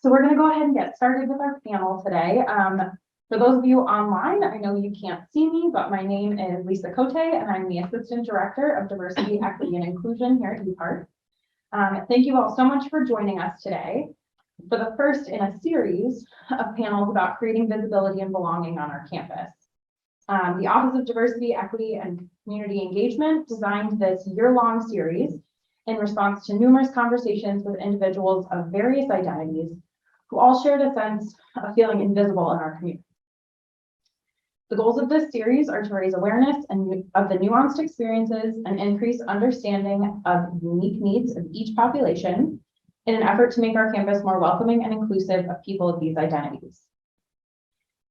So we're going to go ahead and get started with our panel today. For those of you online, I know you can't see me, but my name is Lisa Cote, and I'm the Assistant Director of Diversity, Equity, and Inclusion here at UHart. Thank you all so much for joining us today for the first in a series of panels about creating visibility and belonging on our campus. The Office of Diversity, Equity, and Community Engagement designed this year-long series in response to numerous conversations with individuals of various identities who all shared a sense of feeling invisible in our community. The goals of this series are to raise awareness of the nuanced experiences and increase understanding of unique needs of each population in an effort to make our campus more welcoming and inclusive of people of these identities.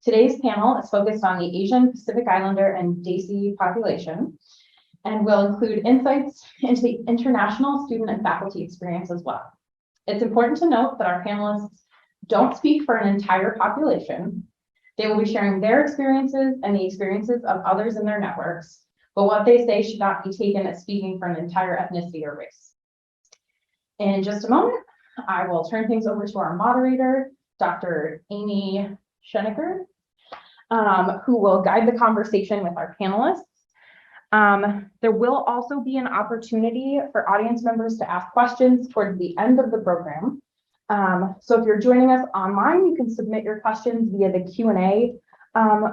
Today's panel is focused on the Asian, Pacific Islander, and Desi population, and will include insights into the international student and faculty experience as well. It's important to note that our panelists don't speak for an entire population. They will be sharing their experiences and the experiences of others in their networks, but what they say should not be taken as speaking for an entire ethnicity or race. In just a moment, I will turn things over to our moderator, Dr. Amy Schoenecker, who will guide the conversation with our panelists. There will also be an opportunity for audience members to ask questions towards the end of the program. So if you're joining us online, you can submit your questions via the Q&A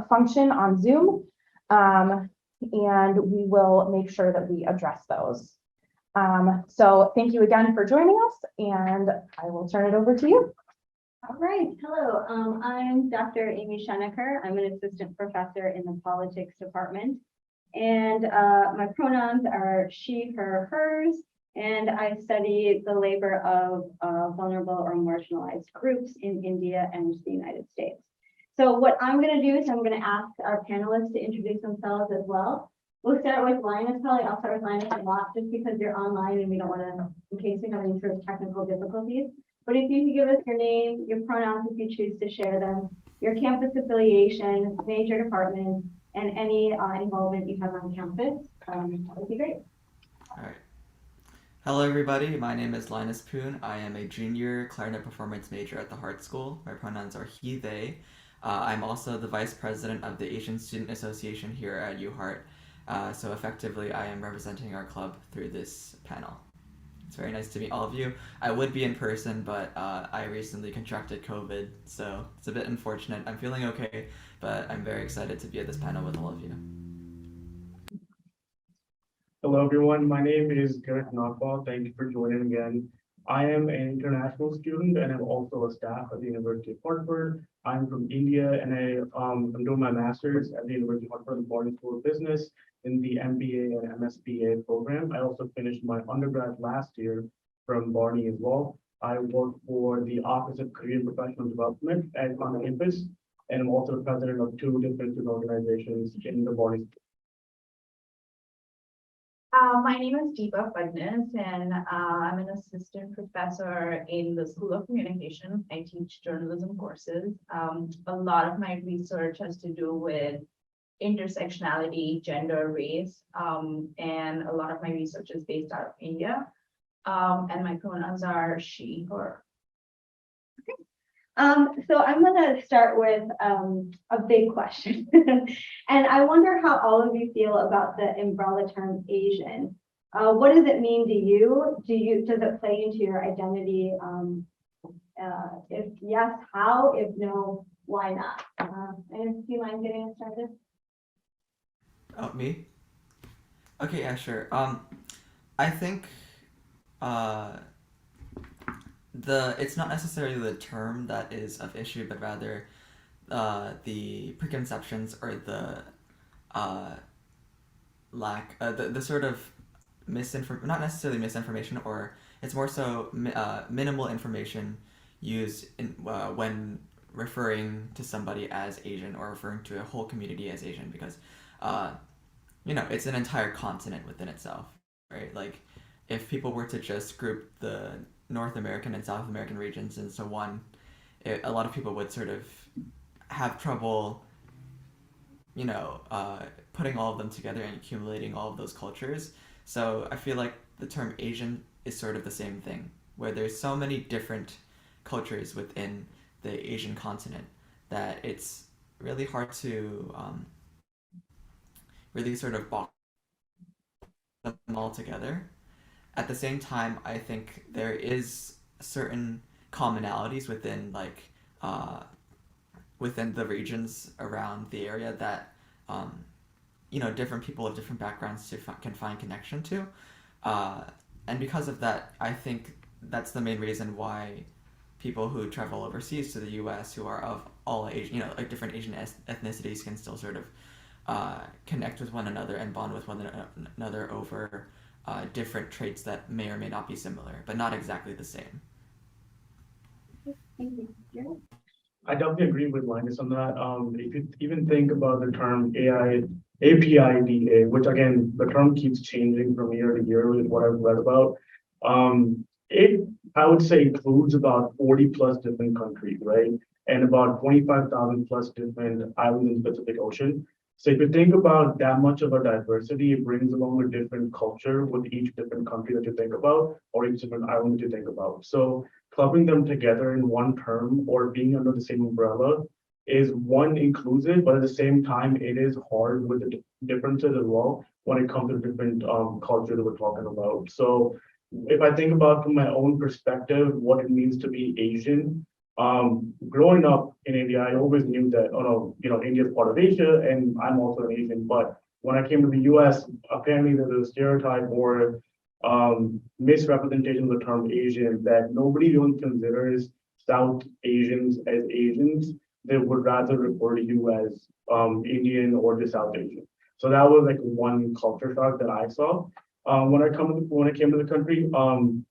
function on Zoom, and we will make sure that we address those. So thank you again for joining us, and I will turn it over to you. All right, hello, I'm Dr. Amy Schoenecker. I'm an assistant professor in the politics department, and my pronouns are she, her, hers. And I study the labor of vulnerable or marginalized groups in India and the United States. So what I'm going to do is I'm going to ask our panelists to introduce themselves as well. We'll start with Linus. Probably I'll start with Linus a lot just because you're online and we don't want to, in case we have any sort of technical difficulties. But if you could give us your name, your pronouns if you choose to share them, your campus affiliation, major department, and any involvement you have on campus, that would be great. All right. Hello everybody, my name is Linus Poon. I am a junior clarinet performance major at the Hart School. My pronouns are he, they. I'm also the vice president of the Asian Student Association here at UHart. So effectively I am representing our club through this panel. It's very nice to meet all of you. I would be in person, but I recently contracted COVID, so it's a bit unfortunate. I'm feeling okay, but I'm very excited to be at this panel with all of you. Hello, everyone. My name is Garrett Nagpal. Thank you for joining again. I am an international student and I'm also a staff at the University of Hartford. I'm from India and I'm doing my master's at the University of Hartford, the Borden School of Business in the MBA and MSBA program. I also finished my undergrad last year from Borden as well. I work for the Office of Career and Professional Development on campus, and I'm also the president of two different student organizations in the Borden. My name is Deepa Fadnis, and I'm an assistant professor in the School of Communication. I teach journalism courses. A lot of my research has to do with intersectionality, gender, race, and a lot of my research is based out of India. And my pronouns are she, her. So I'm going to start with a big question. And I wonder how all of you feel about the umbrella term Asian. What does it mean to you? Does it play into your identity? If yes, how? If no, why not? And do you mind getting us started? Oh, me? Okay, yeah, sure. I think it's not necessarily the term that is of issue, but rather the preconceptions or the lack, the sort of not necessarily misinformation, or it's more so minimal information used in, when referring to somebody as Asian or referring to a whole community as Asian, because it's an entire continent within itself, right? Like, if people were to just group the North American and South American regions into one, a lot of people would sort of have trouble, putting all of them together and accumulating all of those cultures. So I feel like the term Asian is sort of the same thing, where there's so many different cultures within the Asian continent that it's really hard to really sort of box them all together. At the same time, I think there is certain commonalities within uh, within the regions around the area that different people of different backgrounds can find connection to, uh, and because of that, I think that's the main reason why people who travel overseas to the U.S. who are of all Asian, like different Asian ethnicities can still sort of connect with one another and bond with one another over different traits that may or may not be similar, but not exactly the same. Thank you. Jared? I definitely agree with Linus on that. If you even think about the term APIDA, which again, the term keeps changing from year to year with what I've read about. It, I would say, includes about 40 plus different countries, right? And about 25,000 plus different islands in the Pacific Ocean. So if you think about that much of a diversity, it brings along a different culture with each different country that you think about, or each different island that you think about. So clubbing them together in one term or being under the same umbrella is one inclusive, but at the same time, it is hard with the differences as well when it comes to different culture that we're talking about. So if I think about from my own perspective, what it means to be Asian, growing up in India, I always knew that, oh no, India is part of Asia and I'm also an Asian. But when I came to the US, apparently there's a stereotype or misrepresentation of the term Asian that nobody even considers South Asians as Asians. They would rather refer to you as Indian or just South Asian. So that was like one culture shock that I saw when I came to the country.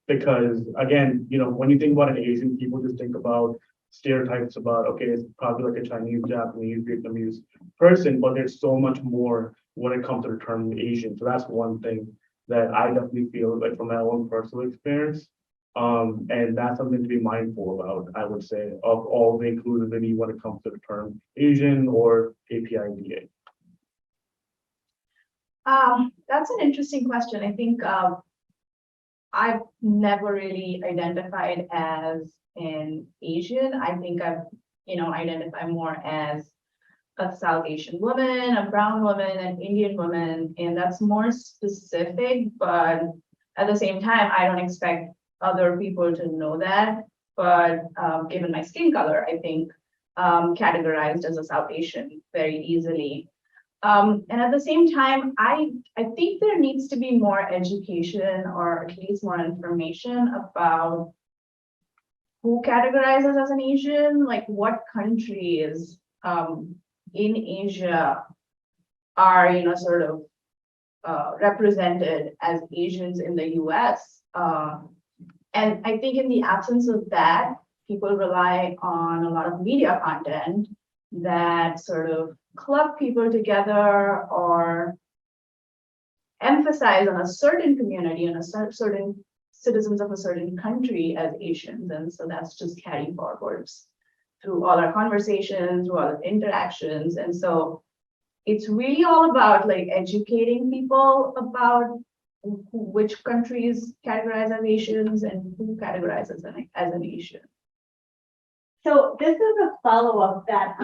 Because again, when you think about an Asian, people just think about stereotypes about, okay, it's probably like a Chinese, Japanese, Vietnamese person, but there's so much more when it comes to the term Asian. So that's one thing that I definitely feel like from my own personal experience. And that's something to be mindful about, I would say, of all the inclusivity when it comes to the term Asian or APIDA. That's an interesting question. I think I've never really identified as an Asian. I think I've, identify more as a South Asian woman, a brown woman, an Indian woman, and that's more specific, but at the same time, I don't expect other people to know that. But given my skin color, I think categorized as a South Asian very easily. And at the same time, I think there needs to be more education or at least more information about who categorizes as an Asian, like what countries in Asia are, sort of represented as Asians in the US. And I think in the absence of that, people rely on a lot of media content that sort of club people together or emphasize on a certain community and a certain citizens of a certain country as Asians. And so that's just carried forwards through all our conversations, through all our interactions. And so it's really all about like educating people about which countries categorize as Asians and who categorizes as an Asian. So this is a follow-up that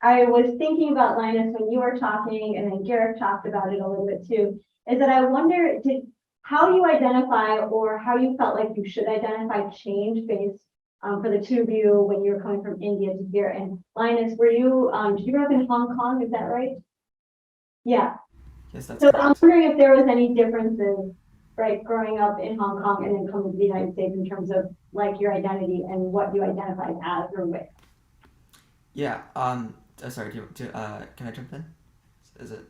I was thinking about, Linus, when you were talking, and then Gareth talked about it a little bit too, is that I wonder how you identify or how you felt like you should identify change based for the two of you when you were coming from India to here. And Linus, did you grow up in Hong Kong? Is that right? Yeah. Yes, that's So correct. I'm wondering if there was any differences, right, growing up in Hong Kong and then coming to the United States in terms of like your identity and what you identified as or with. Yeah. Sorry. Can I jump in? Is it?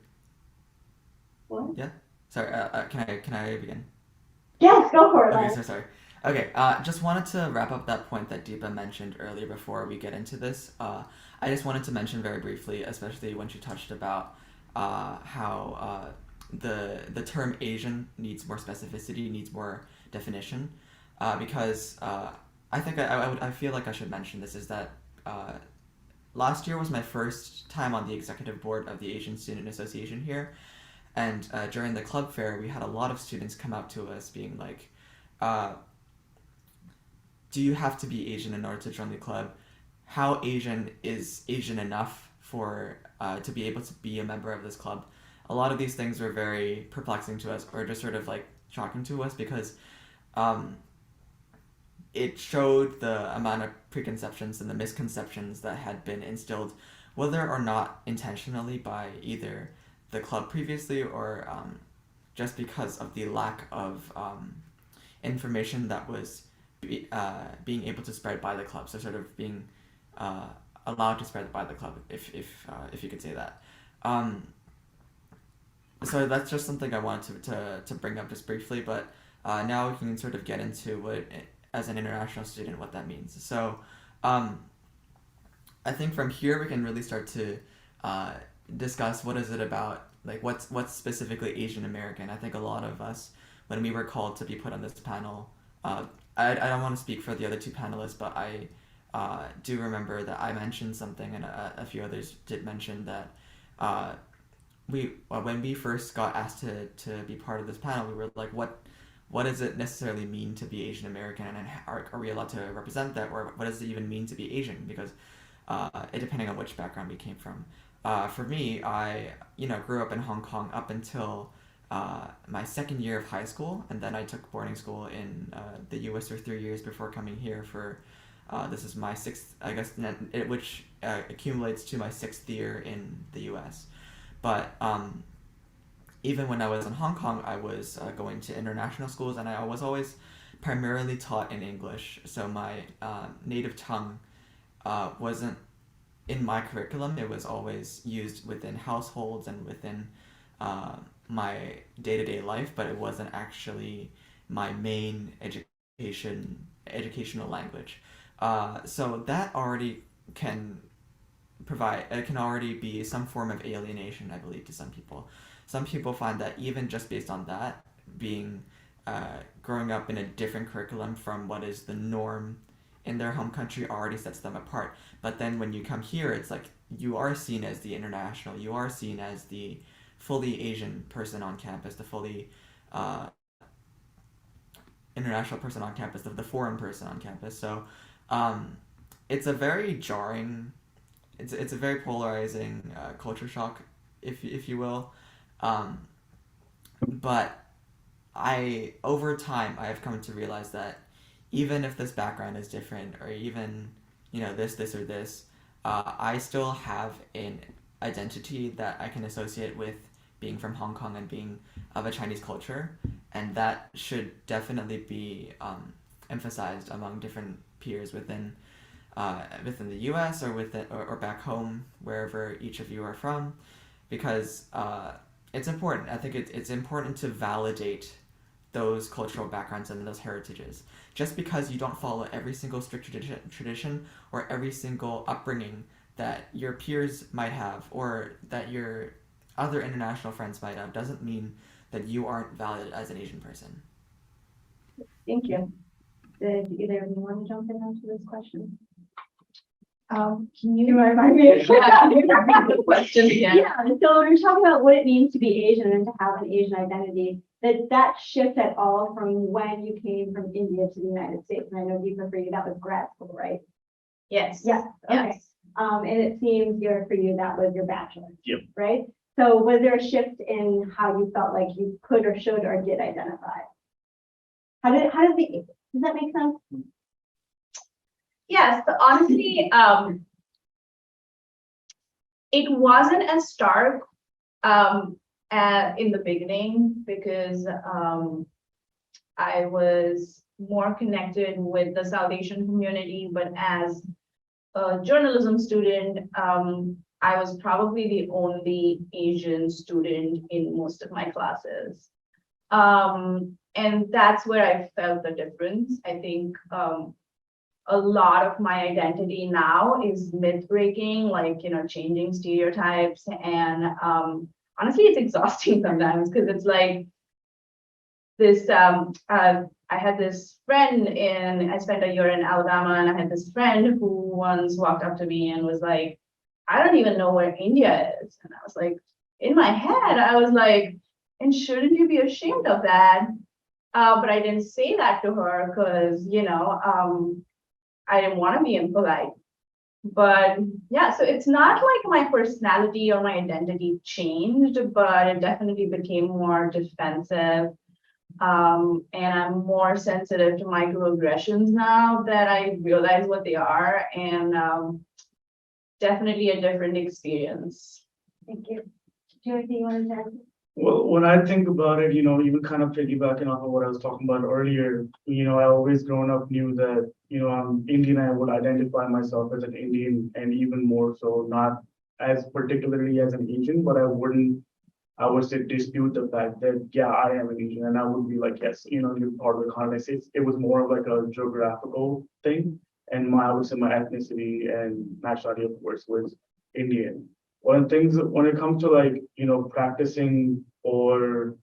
What? Yeah. Sorry. Can I begin? Yes, go for it. Okay. Linus. So sorry. Okay. Just wanted to wrap up that point that Deepa mentioned earlier before we get into this. I just wanted to mention very briefly, especially when she touched about how the term Asian needs more specificity, needs more definition, because I think I feel like I should mention this is that last year was my first time on the executive board of the Asian Student Association here, and during the club fair we had a lot of students come up to us being like, do you have to be Asian in order to join the club? How Asian is Asian enough for to be able to be a member of this club? A lot of these things were very perplexing to us, or just sort of like shocking to us, because it showed the amount of preconceptions and the misconceptions that had been instilled, whether or not intentionally by either the club previously or just because of the lack of information that was being able to spread by the club. So sort of being allowed to spread by the club, if you could say that. So that's just something I wanted to bring up just briefly, but now we can sort of get into what, as an international student, what that means. So I think from here we can really start to discuss what is it about, like what's specifically Asian American. I think a lot of us, when we were called to be put on this panel, I don't want to speak for the other two panelists, but I do remember that I mentioned something, and a few others did mention that when we first got asked to be part of this panel, we were like, what does it necessarily mean to be Asian American, and are we allowed to represent that, or what does it even mean to be Asian? Because depending on which background we came from. For me, I grew up in Hong Kong up until my second year of high school, and then I took boarding school in the U.S. for 3 years before coming here for this is my sixth, I guess, which accumulates to my 6th year in the U.S. But even when I was in Hong Kong, I was going to international schools, and I was always primarily taught in English. So my native tongue wasn't in my curriculum. It was always used within households and within my day-to-day life, but it wasn't actually my main educational language. So that already can already be some form of alienation, I believe, to some people. Some people find that even just based on that, being growing up in a different curriculum from what is the norm in their home country already sets them apart. But then when you come here, it's like you are seen as the international, you are seen as the fully Asian person on campus, the fully international person on campus, the foreign person on campus. So it's a very jarring, it's a very polarizing culture shock, if you will. But over time, I have come to realize that even if this background is different, or even, this or this, I still have an identity that I can associate with being from Hong Kong and being of a Chinese culture, and that should definitely be emphasized among different peers within the U.S. or back home, wherever each of you are from, because it's important. I think it's important to validate those cultural backgrounds and those heritages. Just because you don't follow every single strict tradition or every single upbringing that your peers might have, or that your other international friends might have, doesn't mean that you aren't valid as an Asian person. Thank you. Did either of you want to jump in onto this question? Can Do you you mind if I read? repeat the question again? Yeah, so when we're talking about what it means to be Asian and to have an Asian identity, that shift at all from when you came from India to the United States? And I know, Deepa, for you, that was grad school, right? Yes. Yes, okay. Yes. And it seems for you, that was your bachelor's. Yep. Right? So was there a shift in how you felt like you could or should or did identify? Does that make sense? Yes, but honestly, it wasn't as stark in the beginning, because I was more connected with the South Asian community, but as a journalism student, I was probably the only Asian student in most of my classes. And that's where I felt the difference. I think a lot of my identity now is myth breaking, like, changing stereotypes. And honestly, it's exhausting sometimes, because it's like this, I had this friend I spent a year in Alabama, and I had this friend who once walked up to me and was like, I don't even know where India is. And I was like, in my head, I was like, and shouldn't you be ashamed of that? But I didn't say that to her because, I didn't want to be impolite. But yeah, so it's not like my personality or my identity changed, but it definitely became more defensive. And I'm more sensitive to microaggressions now that I realize what they are, and definitely a different experience. Thank you. Timothy, you want to add? Well, when I think about it, even kind of piggybacking off of what I was talking about earlier, I always grown up knew that, I'm Indian, I would identify myself as an Indian, and even more so, not as particularly as an Asian, but I would say dispute the fact that, yeah, I am an Asian, and I would be like, yes, you're part of the context. It was more of like a geographical thing, and I would say my ethnicity and nationality, of course, was Indian. When it comes to like, practicing or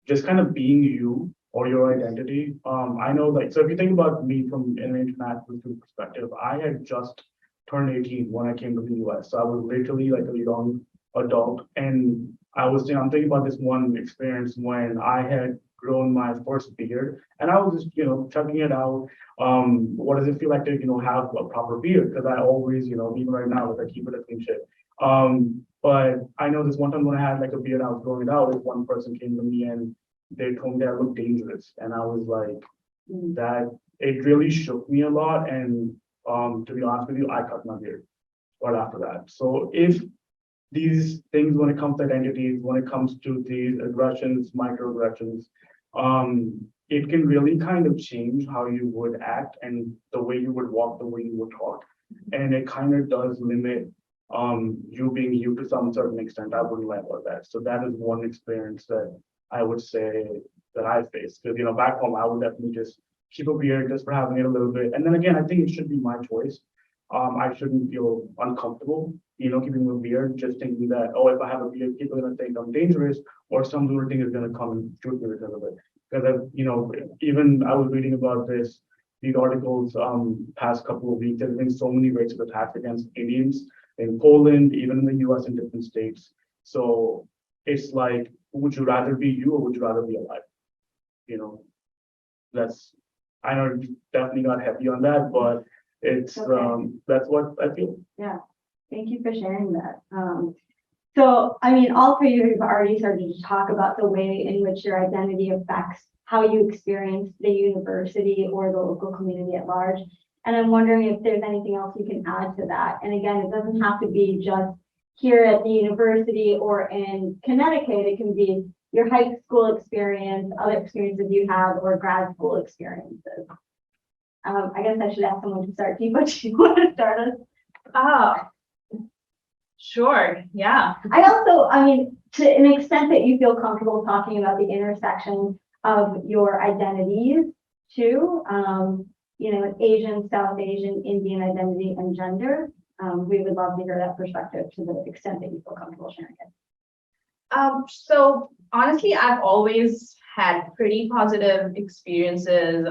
just kind of being you or your identity, I know like, so if you think about me from an international student perspective, I had just turned 18 when I came to the US. So I was literally like a young adult. And I'm thinking about this one experience when I had grown my first beard and I was just, checking it out. What does it feel like to, have a proper beard? Because I always, even right now, like I keep it a clean shave. But I know this one time when I had like a beard, I was growing it out, if one person came to me and they told me that I looked dangerous. And I was like, that it really shook me a lot. And to be honest with you, I cut my beard right after that. So if these things, when it comes to identities, when it comes to these aggressions, microaggressions, it can really kind of change how you would act and the way you would walk, the way you would talk. And it kind of does limit you being you to some certain extent. I wouldn't lie about that. So that is one experience that I would say that I faced. Because back home I would definitely just keep a beard just for having it a little bit. And then again, I think it should be my choice. I shouldn't feel uncomfortable, keeping a beard, just thinking that, oh, if I have a beard, people are gonna think I'm dangerous, or some sort of thing is gonna come and shoot me because of it. Because even I was reading about these articles past couple of weeks. There's been so many rates of attacks against Indians in Poland, even in the US in different states. So it's like, would you rather be you or would you rather be alive? I know it definitely got heavy on that, but it's Okay. that's what I feel. Yeah, thank you for sharing that. So, I mean, all three of you have already started to talk about the way in which your identity affects how you experience the university or the local community at large. And I'm wondering if there's anything else you can add to that. And again, it doesn't have to be just here at the university or in Connecticut. It can be your high school experience, other experiences you have, or grad school experiences. I guess I should ask someone to start. Do you want to start us? Ah, sure, yeah. I mean, to an extent that you feel comfortable talking about the intersection of your identities too, Asian, South Asian, Indian identity and gender. We would love to hear that perspective to the extent that you feel comfortable sharing it. So honestly, I've always had pretty positive experiences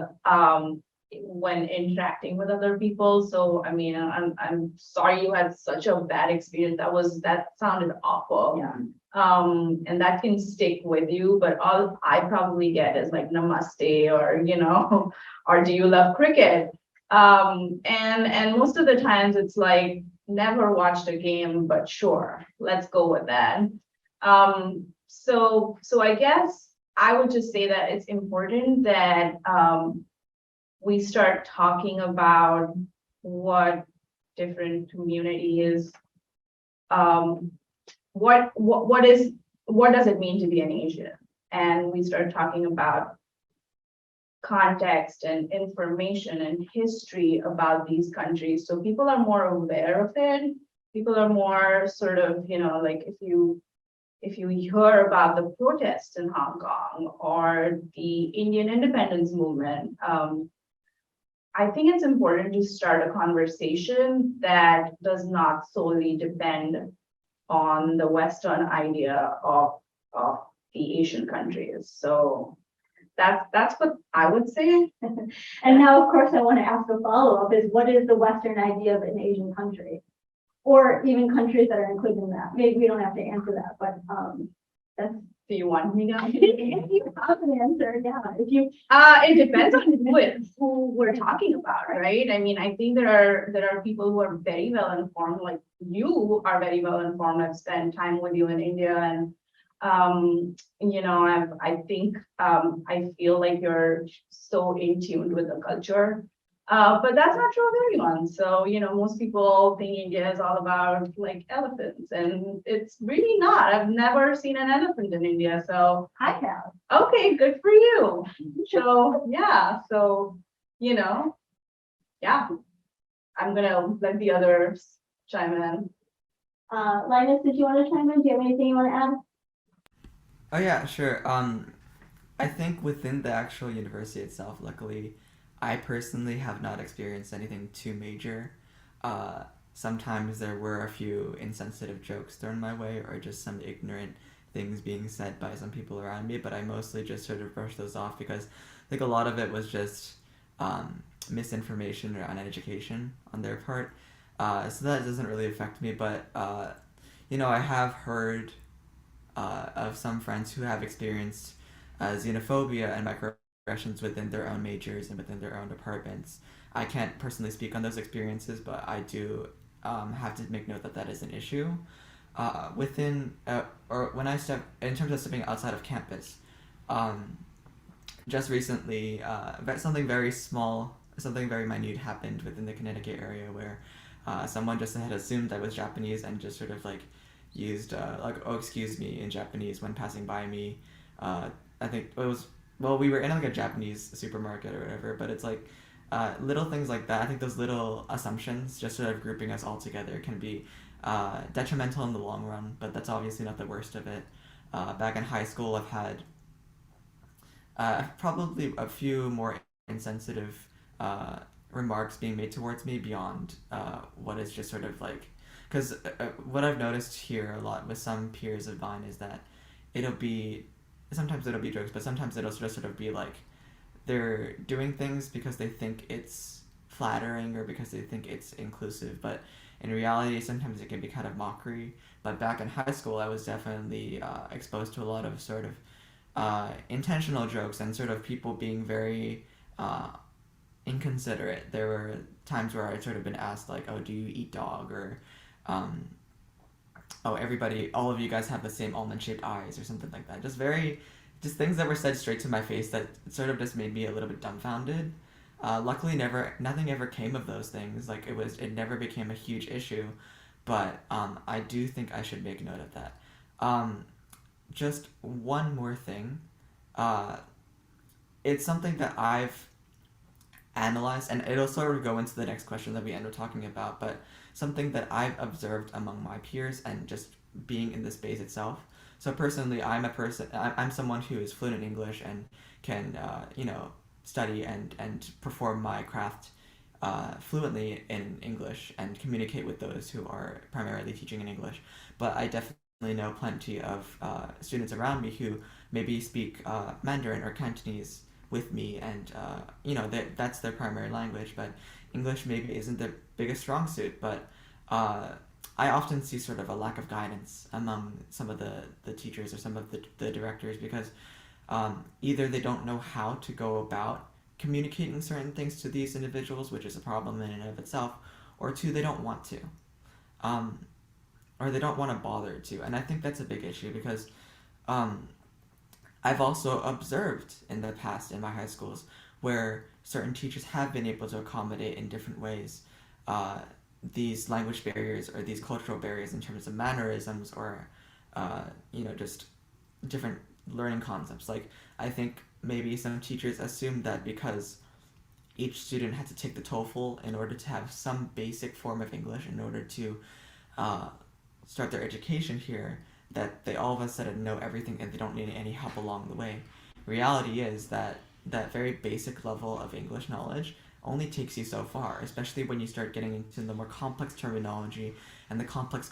when interacting with other people. So I mean, I'm sorry you had such a bad experience. That sounded awful. Yeah. And that can stick with you, but all I probably get is like namaste or or do you love cricket? And most of the times it's like never watched a game, but sure, let's go with that. So I guess I would just say that it's important that we start talking about what different communities, what does it mean to be an Asian? And we start talking about context and information and history about these countries. So people are more aware of it. People are more sort of, like if you hear about the protests in Hong Kong or the Indian independence movement, I think it's important to start a conversation that does not solely depend on the Western idea of the Asian countries. So that's what I would say. And now, of course, I want to ask a follow-up is what is the Western idea of an Asian country? Or even countries that are included in that? Maybe we don't have to answer that, but that's Do you want me to? If you have an answer, yeah, if you, It depends on who we're talking about, right? I mean, I think there are people who are very well informed, like you are very well informed. I've spent time with you in India and I think I feel like you're so in tune with the culture. But that's not true of everyone. So, most people think India is all about like elephants, and it's really not. I've never seen an elephant in India. So, I have. okay, good for you. So, yeah, yeah, I'm gonna let the others chime in. Linus, did you want to chime in? Do you have anything you want to add? Oh yeah, sure. I think within the actual university itself, luckily, I personally have not experienced anything too major. Sometimes there were a few insensitive jokes thrown my way, or just some ignorant things being said by some people around me, but I mostly just sort of brushed those off because I think a lot of it was just misinformation or uneducation on their part. So that doesn't really affect me, but I have heard of some friends who have experienced xenophobia and microaggressions within their own majors and within their own departments. I can't personally speak on those experiences, but I do have to make note that that is an issue. Or when I step, in terms of stepping outside of campus, just recently, something very small, something very minute happened within the Connecticut area where someone just had assumed I was Japanese and just sort of like used oh excuse me in Japanese when passing by me. I think it was, well, we were in like a Japanese supermarket or whatever, but it's like little things like that. I think those little assumptions, just sort of grouping us all together, can be detrimental in the long run, but that's obviously not the worst of it. Back in high school, I've had probably a few more insensitive remarks being made towards me beyond what is just sort of like, because what I've noticed here a lot with some peers of mine is that sometimes it'll be jokes, but sometimes it'll just sort of be like they're doing things because they think it's flattering or because they think it's inclusive, but in reality sometimes it can be kind of mockery. But back in high school I was definitely exposed to a lot of sort of intentional jokes and sort of people being very inconsiderate. There were times where I'd sort of been asked like, oh, do you eat dog? Or oh, all of you guys have the same almond-shaped eyes, or something like that. Just things that were said straight to my face that sort of just made me a little bit dumbfounded. Luckily, nothing ever came of those things. Like it never became a huge issue, but I do think I should make note of that. Just one more thing. It's something that I've analyzed, and it'll sort of go into the next question that we end up talking about, but something that I've observed among my peers and just being in the space itself. So personally, I'm someone who is fluent in English and can, study and perform my craft fluently in English and communicate with those who are primarily teaching in English. But I definitely know plenty of students around me who maybe speak Mandarin or Cantonese with me, and that's their primary language, but English maybe isn't their biggest strong suit. But I often see sort of a lack of guidance among some of the teachers or some of the directors, because either they don't know how to go about communicating certain things to these individuals, which is a problem in and of itself, or two, they don't want to, or they don't want to bother to. And I think that's a big issue because I've also observed in the past in my high schools where certain teachers have been able to accommodate in different ways these language barriers or these cultural barriers in terms of mannerisms or just different learning concepts. Like, I think maybe some teachers assumed that because each student had to take the TOEFL in order to have some basic form of English in order to start their education here, that they all of a sudden know everything and they don't need any help along the way. Reality is that that very basic level of English knowledge only takes you so far, especially when you start getting into the more complex terminology and the complex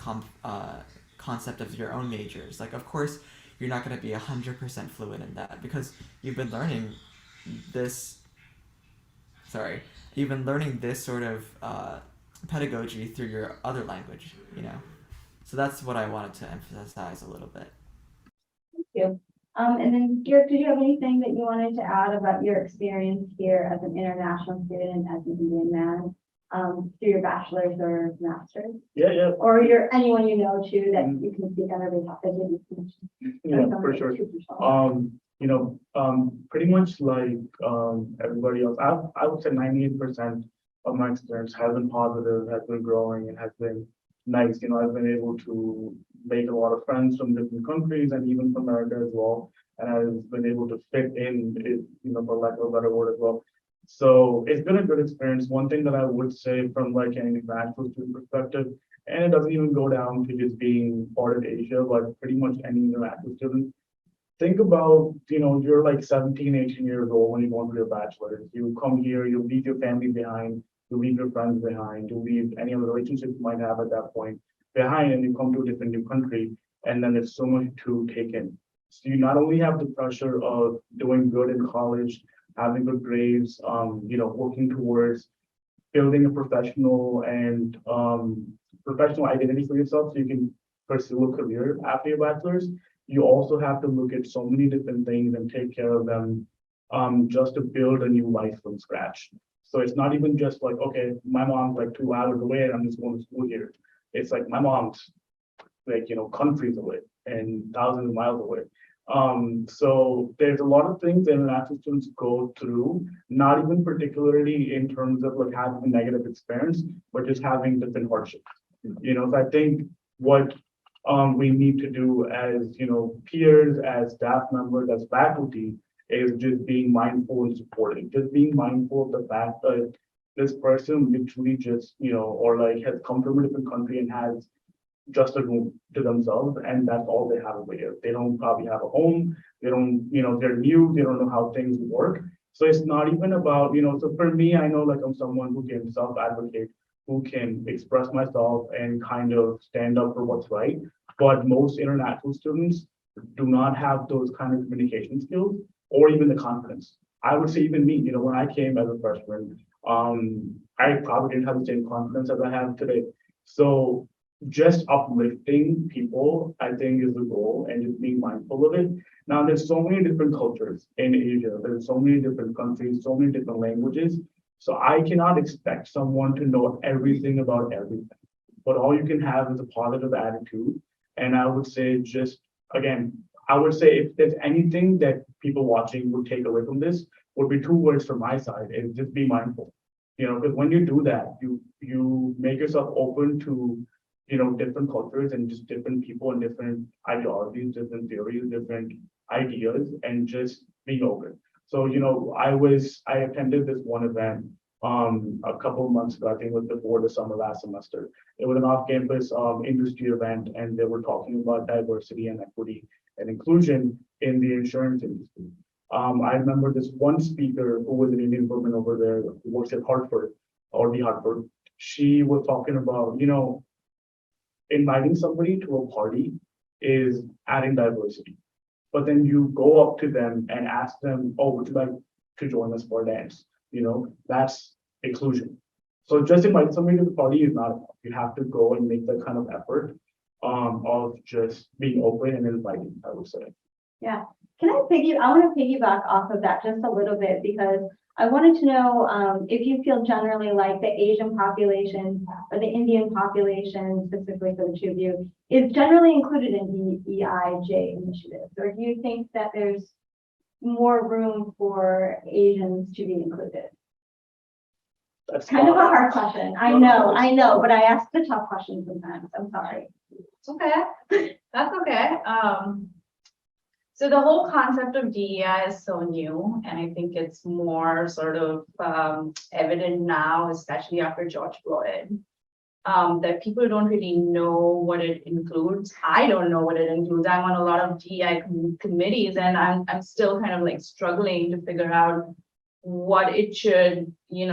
concept of your own majors. Like, of course, you're not going to be 100% fluent in that because you've been learning this sort of pedagogy through your other language, So that's what I wanted to emphasize a little bit. Thank you. And then, Garrett, did you have anything that you wanted to add about your experience here as an international student, as an Indian man, through your bachelor's or master's? Yeah, Or anyone you know too that you can speak on every topic? for sure. Pretty much like everybody else, I would say 98% of my experience has been positive, has been growing, and has been nice. I've been able to make a lot of friends from different countries and even from America as well. And I've been able to fit in, for lack of a better word as well. So it's been a good experience. One thing that I would say from like an international student perspective, and it doesn't even go down to just being part of Asia, but pretty much any international student. Think about, you're like 17, 18 years old when you go into your bachelor's. You come here, you leave your family behind, you leave your friends behind, you leave any other relationships you might have at that point behind, and you come to a different new country, and then there's so much to take in. So you not only have the pressure of doing good in college, having good grades, working towards building a professional and professional identity for yourself so you can pursue a career after your bachelor's. You also have to look at so many different things and take care of them just to build a new life from scratch. So it's not even just like, okay, my mom's like 2 hours away and I'm just going to school here. It's like my mom's like, countries away and thousands of miles away. So there's a lot of things that international students go through, not even particularly in terms of like having a negative experience, but just having different hardships. So I think what we need to do as peers, as staff members, as faculty, is just being mindful and supporting. Just being mindful of the fact that this person literally just or like has come from a different country and has just a room to themselves, and that's all they have over here. They don't probably have a home. They don't, they're new. They don't know how things work. So it's not even about, so for me, I know like I'm someone who can self-advocate, who can express myself and kind of stand up for what's right. But most international students do not have those kind of communication skills or even the confidence. I would say even me, when I came as a freshman, I probably didn't have the same confidence as I have today. So just uplifting people, I think, is the goal, and just being mindful of it. Now, there's so many different cultures in Asia. There's so many different countries, so many different languages. So I cannot expect someone to know everything about everything. But all you can have is a positive attitude. And I would say if there's anything that people watching would take away from this, would be 2 words from my side, is just be mindful. Because when you do that, you make yourself open to different cultures and just different people and different ideologies, different theories, different ideas, and just being open. So, I attended this one event a couple of months ago. I think it was before the summer last semester. It was an off-campus industry event, and they were talking about diversity and equity and inclusion in the insurance industry. I remember this one speaker who was an Indian woman over there who works at Hartford or the Hartford. She was talking about, inviting somebody to a party is adding diversity. But then you go up to them and ask them, oh, would you like to join us for a dance? That's inclusion. So just invite somebody to the party is not enough. You have to go and make that kind of effort of just being open and inviting, I would say. Yeah. I want to piggyback off of that just a little bit, because I wanted to know if you feel generally like the Asian population or the Indian population, specifically for the two of you, is generally included in the EIJ initiatives, or do you think that there's more room for Asians to be included? That's kind of a hard question. I know, but I ask the tough questions sometimes. I'm sorry. It's okay. That's okay. So the whole concept of DEI is so new, and I think it's more sort of evident now, especially after George Floyd, that people don't really know what it includes. I don't know what it includes. I'm on a lot of DEI committees, and I'm still kind of like struggling to figure out what it should,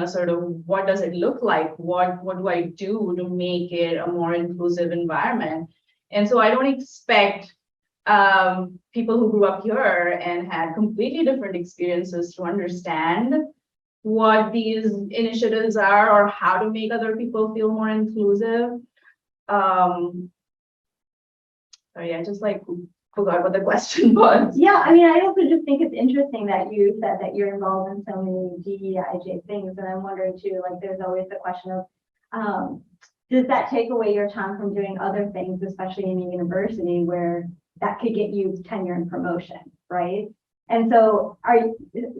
sort of what does it look like? What do I do to make it a more inclusive environment? And so I don't expect people who grew up here and had completely different experiences to understand what these initiatives are or how to make other people feel more inclusive. Sorry, I just like forgot what the question was. Yeah, I mean, I also just think it's interesting that you said that you're involved in so many DEIJ things, and I'm wondering too, like, there's always the question of, does that take away your time from doing other things, especially in a university where that could get you tenure and promotion, right? And so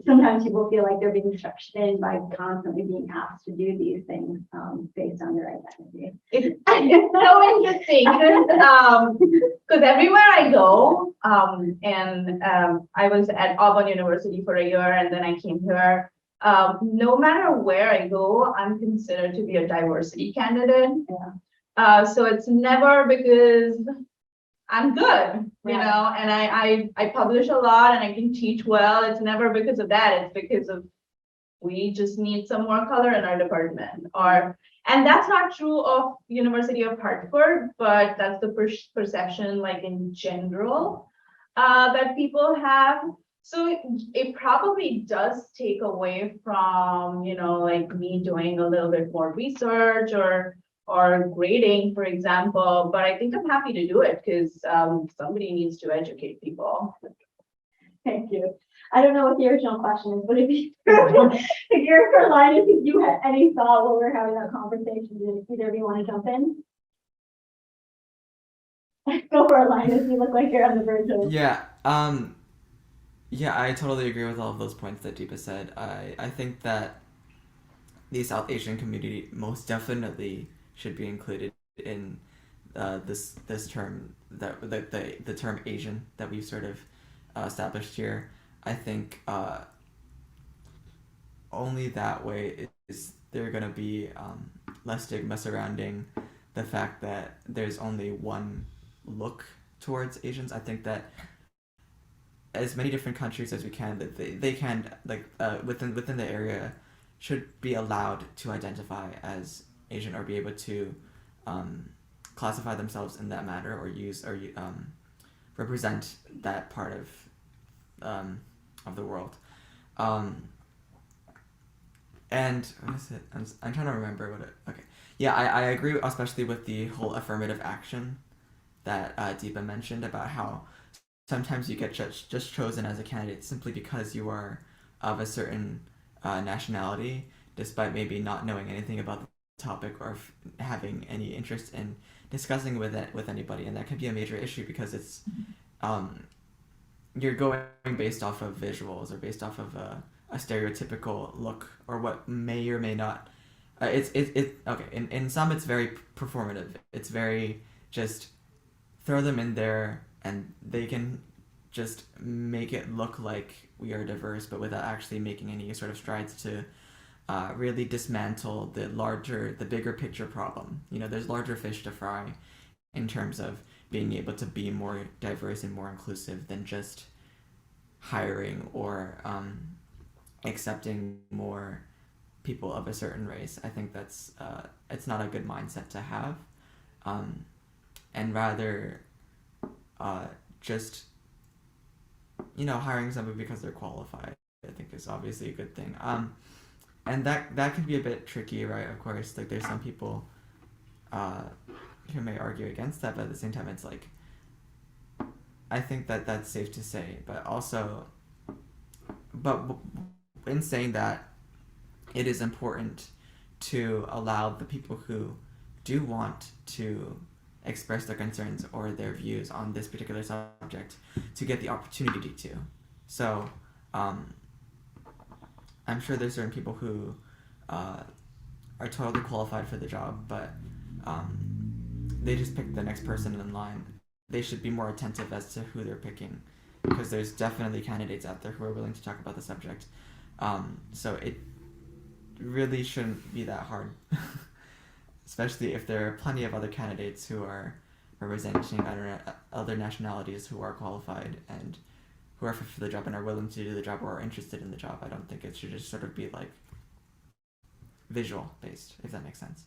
sometimes people feel like they're being stretched in by constantly being asked to do these things based on their identity. It's so interesting because everywhere I go, I was at Auburn University for a year and then I came here. No matter where I go, I'm considered to be a diversity candidate. Yeah. So it's never because I'm good, you Right. know, and I publish a lot and I can teach well. It's never because of that. It's because of we just need some more color in our department. And that's not true of University of Hartford, but that's the perception, like in general, that people have. So it probably does take away from, you know, like me doing a little bit more research or grading, for example, but I think I'm happy to do it because somebody needs to educate people. Thank you. I don't know what the original question is, but if you're for Linus, if you had any thought while we're having that conversation, did either of you want to jump in? Go for it, Linus. You look like you're on the verge of. Yeah, I totally agree with all of those points that Deepa said. I think that the South Asian community most definitely should be included in this term, that the term Asian that we've sort of established here. I think only that way is there going to be less stigma surrounding the fact that there's only one look towards Asians. I think that as many different countries as we can, that they can, like, within the area, should be allowed to identify as Asian or be able to classify themselves in that manner or use or represent that part of the world. And what is it? I'm trying to remember what it. Okay, yeah, I agree, especially with the whole affirmative action that Deepa mentioned about how sometimes you get just chosen as a candidate simply because you are of a certain nationality, despite maybe not knowing anything about the topic or having any interest in discussing with anybody, and that can be a major issue because it's you're going based off of visuals or based off of a stereotypical look or what may or may not. It's okay. In some, it's very performative. It's very just throw them in there and they can just make it look like we are diverse, but without actually making any sort of strides to really dismantle the bigger picture problem. You know, there's larger fish to fry in terms of being able to be more diverse and more inclusive than just hiring or accepting more people of a certain race. I think that's it's not a good mindset to have, and rather just, you know, hiring somebody because they're qualified, I think is obviously a good thing. And that can be a bit tricky, right? Of course, like there's some people who may argue against that, but at the same time, it's like, I think that's safe to say. But also, in saying that, it is important to allow the people who do want to express their concerns or their views on this particular subject to get the opportunity to. So, I'm sure there's certain people who are totally qualified for the job, but they just pick the next person in line. They should be more attentive as to who they're picking, because there's definitely candidates out there who are willing to talk about the subject. So it really shouldn't be that hard, especially if there are plenty of other candidates who are representing other nationalities who are qualified and who are fit for the job and are willing to do the job or are interested in the job. I don't think it should just sort of be like visual based, if that makes sense.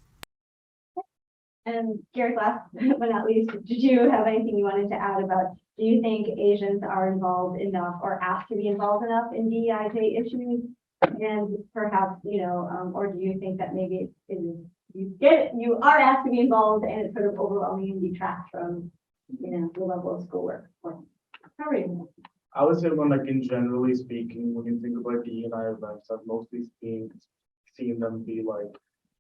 And Gary, last but not least, did you have anything you wanted to add about, do you think Asians are involved enough or asked to be involved enough in DEIJ issues? And perhaps, you know, or do you think that maybe you are asked to be involved and it's sort of overwhelming and detracts from, you know, the level of schoolwork? How are you? I would say, when like in generally speaking, when you think about D&I events, I've mostly seen them be like,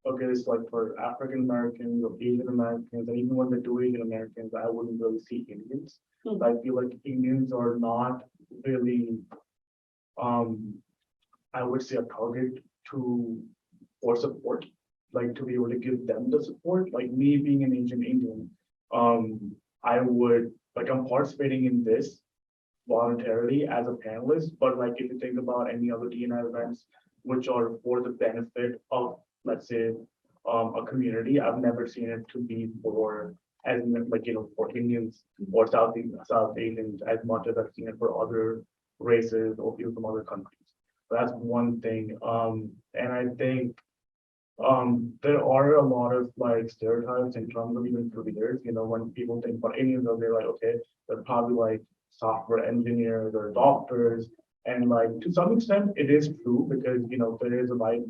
okay, it's like for African Americans or Asian Americans, and even when they do Asian Americans, I wouldn't really see Indians. Hmm. I feel like Indians are not really, um, I would say, a target to for support, like to be able to give them the support. Like me being an Asian Indian, I would like I'm participating in this voluntarily as a panelist, but like if you think about any other DNI events which are for the benefit of, let's say, a community, I've never seen it to be for as like for Indians or South Asians as much as I've seen it for other races or people from other countries. So that's one thing. And I think there are a lot of like stereotypes in terms of even careers. When people think about Indians, they're like, okay, they're probably like software engineers or doctors. And like to some extent, it is true because there is a wide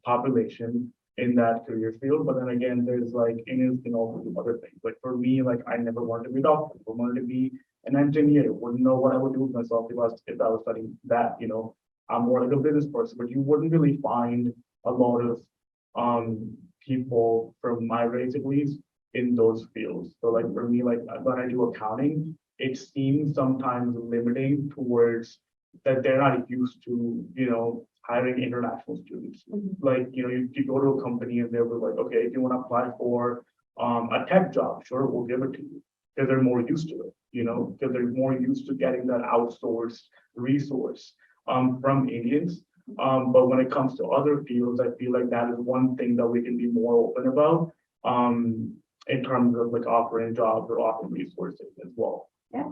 population in that career field. But then again, there's like Indians can also do other things. Like for me, like I never wanted to be a doctor. I wanted to be an engineer. Wouldn't know what I would do with myself if I was studying that. I'm more like a business person, but you wouldn't really find a lot of people from my race at least in those fields. So like for me, like when I do accounting, it seems sometimes limiting towards that they're not used to, hiring international students. Like, you go to a company and they'll be like, okay, if you want to apply for a tech job, sure, we'll give it to you. Because they're more used to it, because they're more used to getting that outsourced resource from Indians. But when it comes to other fields, I feel like that is one thing that we can be more open about in terms of like offering jobs or offering resources as well. Yeah,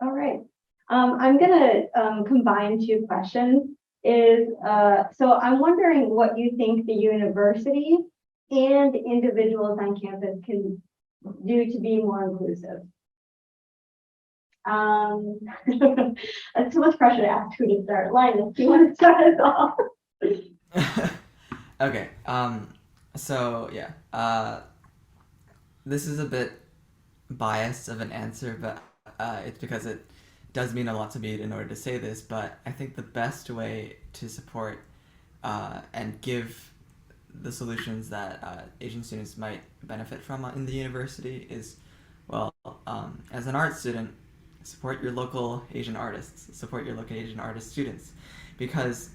all right. I'm gonna combine two questions. So I'm wondering what you think the university and individuals on campus can do to be more inclusive. That's too much pressure to ask who to start. Linus, do you want to start us off? Okay. So yeah. This is a bit biased of an answer, but it's because it does mean a lot to me in order to say this. But I think the best way to support and give the solutions that Asian students might benefit from in the university is, well, as an art student, support your local Asian artists, support your local Asian artist students, because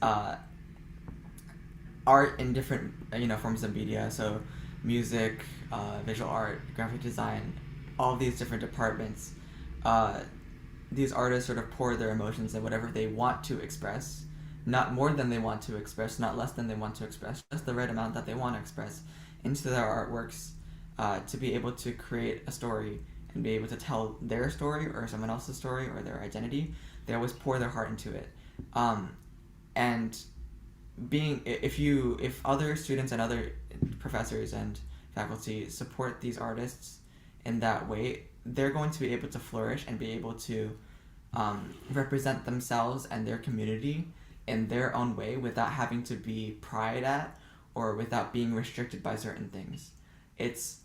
art in different forms of media, so music, visual art, graphic design, all these different departments, these artists sort of pour their emotions and whatever they want to express, not more than they want to express, not less than they want to express, just the right amount that they want to express into their artworks, to be able to create a story and be able to tell their story or someone else's story or their identity. They always pour their heart into it. And if other students and other professors and faculty support these artists in that way, they're going to be able to flourish and be able to represent themselves and their community in their own way without having to be pried at or without being restricted by certain things. It's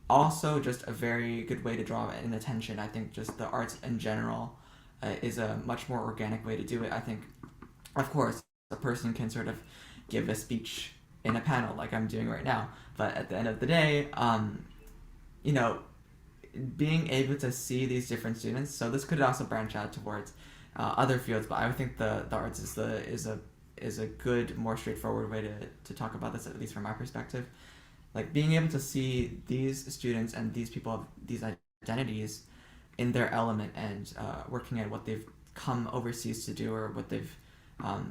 also just a very good way to draw in attention. I think just the arts in general is a much more organic way to do it. I think, of course, a person can sort of give a speech in a panel like I'm doing right now, but at the end of the day, being able to see these different students, so this could also branch out towards other fields, but I think the arts is a good, more straightforward way to talk about this, at least from my perspective. Like being able to see these students and these people of these identities in their element and working at what they've come overseas to do or what they've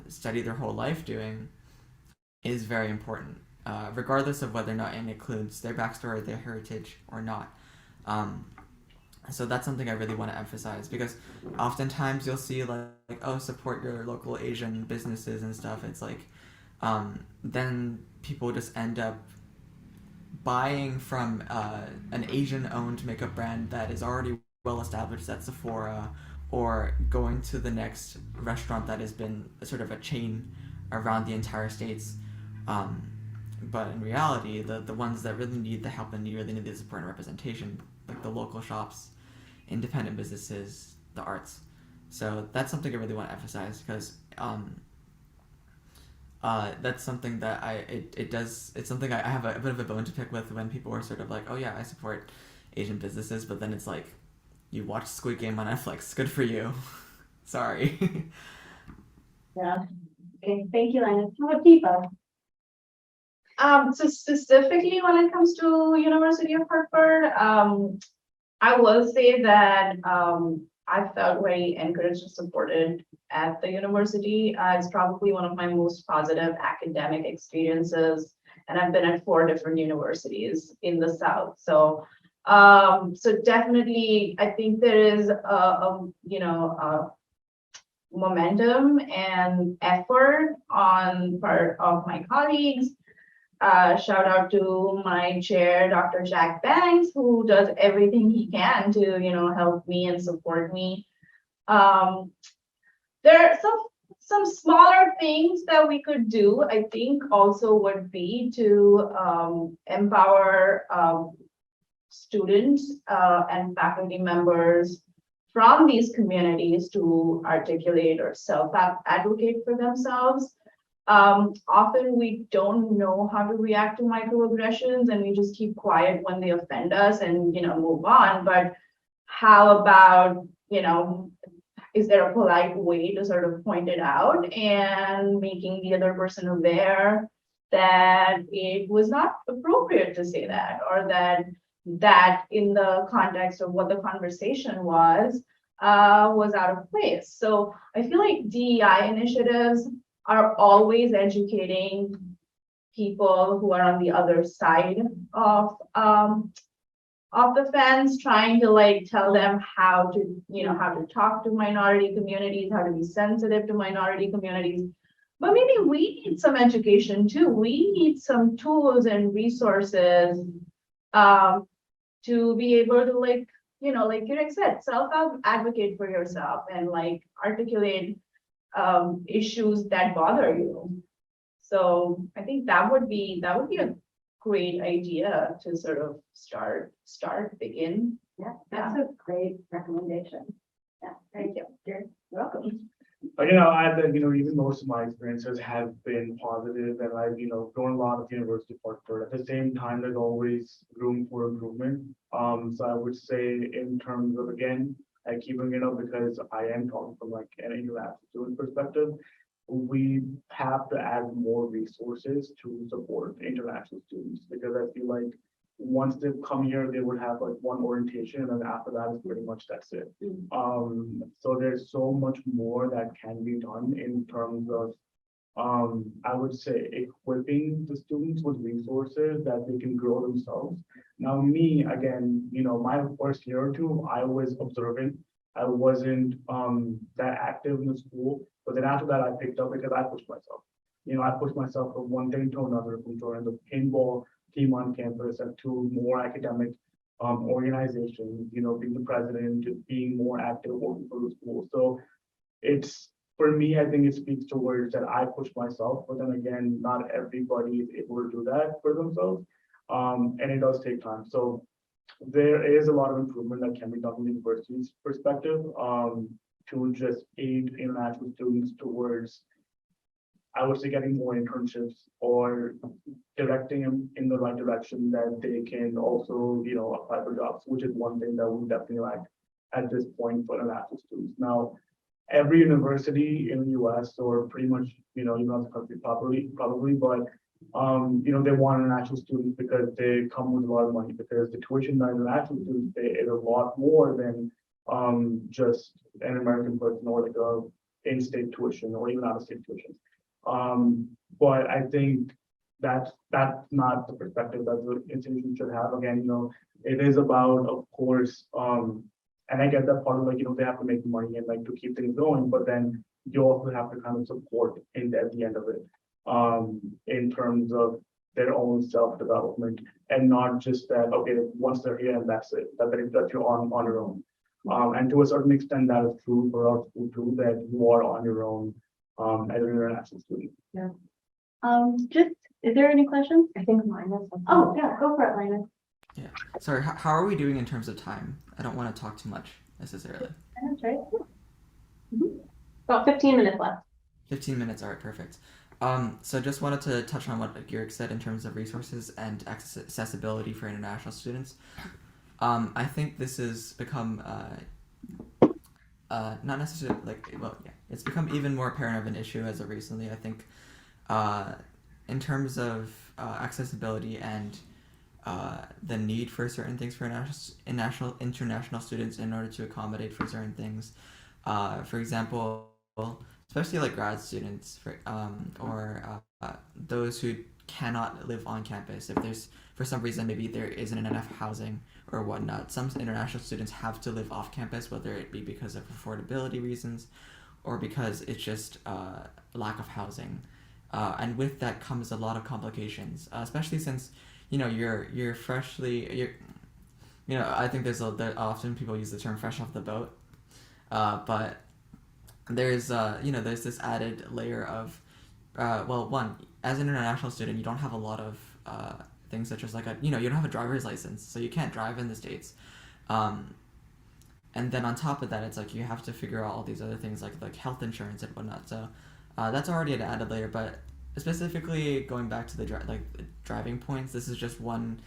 studied their whole life doing is very important, regardless of whether or not it includes their backstory, their heritage, or not. So that's something I really want to emphasize, because oftentimes you'll see like oh, support your local Asian businesses and stuff. It's like then people just end up buying from an Asian-owned makeup brand that is already well established at Sephora, or going to the next restaurant that has been sort of a chain around the entire States. But in reality, the ones that really need the help and really need the support and representation, like the local shops independent businesses, the arts. So that's something I really want to emphasize because that's something that it's something I have a bit of a bone to pick with when people are sort of like, oh yeah, I support Asian businesses, but then it's like, you watch Squid Game on Netflix, good for you. Sorry. Yeah. Okay, thank you, Linus. How about Deepa? So specifically when it comes to University of Hartford, I will say that I felt very encouraged and supported at the university. It's probably one of my most positive academic experiences, and I've been at 4 different universities in the South. So, so definitely, I think there is a momentum and effort on part of my colleagues. Shout out to my chair, Dr. Jack Banks, who does everything he can to, help me and support me. There are some smaller things that we could do, I think also would be to empower students and faculty members from these communities to articulate or self-advocate for themselves. Often we don't know how to react to microaggressions and we just keep quiet when they offend us and move on. But how about, is there a polite way to sort of point it out and making the other person aware that it was not appropriate to say that, or that in the context of what the conversation was out of place. So I feel like DEI initiatives are always educating people who are on the other side of the fence, trying to tell them how to talk to minority communities, how to be sensitive to minority communities. But maybe we need some education too. We need some tools and resources to be able to like you said, self-advocate for yourself and articulate issues that bother you. So I think that would be a great idea to sort of begin. Yeah, that's a great recommendation. Yeah, thank you. You're welcome. I add that, even most of my experiences have been positive and I've, grown a lot at the University of Hartford. At the same time, there's always room for improvement. So I would say in terms of, again, I keep bringing it up because I am talking from an international student perspective. We have to add more resources to support international students because I feel like once they come here, they would have one orientation, and then after that is pretty much that's it. So there's so much more that can be done in terms of, I would say, equipping the students with resources that they can grow themselves. Now, me, again, my first year or two, I was observant. I wasn't that active in the school, but then after that, I picked up because I pushed myself. I pushed myself from one thing to another, from joining the paintball team on campus and to more academic organizations, being the president, just being more active working for the school. So it's, for me, I think it speaks towards that I push myself, but then again, not everybody is able to do that for themselves. And it does take time. So there is a lot of improvement that can be done from the university's perspective to just aid international students towards, I would say, getting more internships or directing them in the right direction that they can also, apply for jobs, which is one thing that we definitely like at this point for international students. Now, every university in the US or pretty much, even the country probably, but they want international students because they come with a lot of money, because the tuition that international students pay is a lot more than just an American person or a in-state tuition or even out-of-state tuition. But I think that's not the perspective that the institution should have. Again, it is about, of course, and I get that part of they have to make money and to keep things going, but then you also have to kind of support at the end of it, in terms of their own self-development and not just that, okay, once they're here and that's it, that you're on your own. And to a certain extent, that is true for our school too, that you are on your own as an international student. Is there any questions? I think mine is. Oh, yeah, go for it, Linus. Yeah. Sorry, how are we doing in terms of time? I don't want to talk too much necessarily. That's right. About 15 minutes left. 15 minutes, all right, perfect. So just wanted to touch on what Garrick said in terms of resources and accessibility for international students. I think this has become not necessarily it's become even more apparent of an issue as of recently. I think in terms of accessibility and the need for certain things for international students in order to accommodate for certain things. For example, especially like grad students or those who cannot live on campus. If there's for some reason maybe there isn't enough housing or whatnot, some international students have to live off campus, whether it be because of affordability reasons or because it's just lack of housing. And with that comes a lot of complications, especially since you're freshly I think that often people use the term fresh off the boat, but there's there's this added layer of one, as an international student you don't have a lot of things such as you don't have a driver's license, so you can't drive in the States, and then on top of that it's like you have to figure out all these other things like health insurance and whatnot, so that's already an added layer. But specifically going back to the driving points, this is just one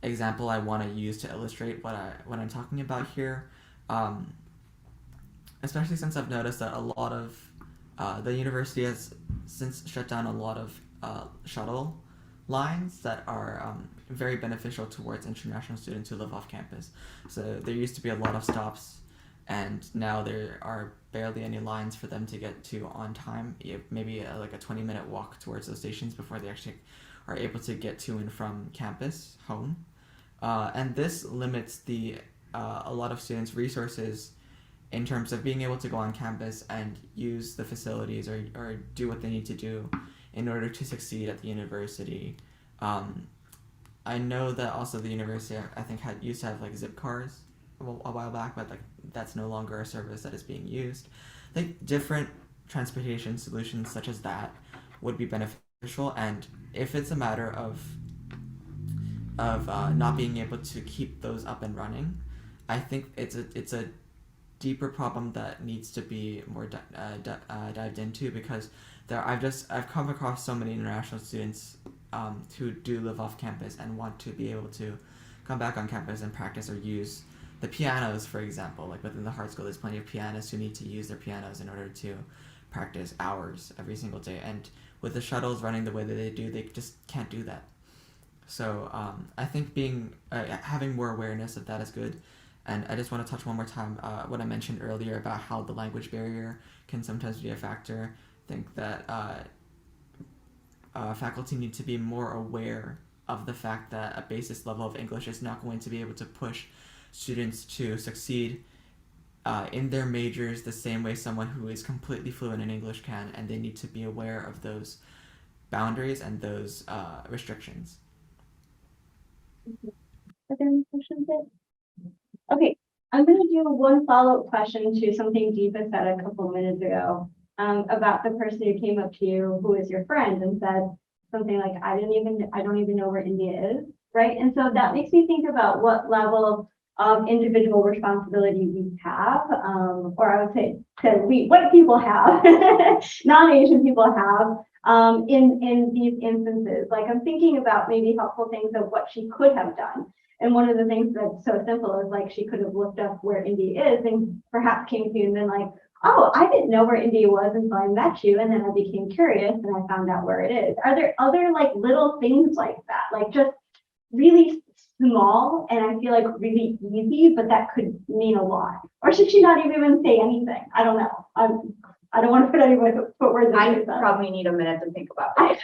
example I want to use to illustrate what I'm talking about here, especially since I've noticed that a lot of the university has since shut down a lot of shuttle lines that are very beneficial towards international students who live off campus. So there used to be a lot of stops, and now there are barely any lines for them to get to on time. Maybe like a 20-minute walk towards those stations before they actually are able to get to and from campus home. And this limits a lot of students' resources in terms of being able to go on campus and use the facilities or do what they need to do in order to succeed at the university. I know that also the university, I think, used to have like zip cars a while back, but that's no longer a service that is being used. I think different transportation solutions such as that would be beneficial, and if it's a matter of not being able to keep those up and running, I think it's a deeper problem that needs to be more dived into, because I've come across so many international students who do live off campus and want to be able to come back on campus and practice or use the pianos, for example. Like within the Hart School, there's plenty of pianists who need to use their pianos in order to practice hours every single day. And with the shuttles running the way that they do, they just can't do that. So I think having more awareness of that is good. And I just want to touch one more time what I mentioned earlier about how the language barrier can sometimes be a factor. I think that faculty need to be more aware of the fact that a basis level of English is not going to be able to push students to succeed in their majors the same way someone who is completely fluent in English can, and they need to be aware of those boundaries and those restrictions. Are there any questions yet? Okay, I'm going to do one follow-up question to something Deepa said a couple minutes ago about the person who came up to you who is your friend and said something like, I don't even know where India is, right? And so that makes me think about what level of individual responsibility we have, or I would say that white people have, non-Asian people have in these instances. Like I'm thinking about maybe helpful things of what she could have done. And one of the things that's so simple is like she could have looked up where India is and perhaps came to you and been like, oh, I didn't know where India was until I met you. And then I became curious and I found out where it is. Are there other like little things like that? Like just really small and I feel like really easy, but that could mean a lot. Or should she not even say anything? I don't know. I don't want to put words in I your mouth. probably need a minute to think about it.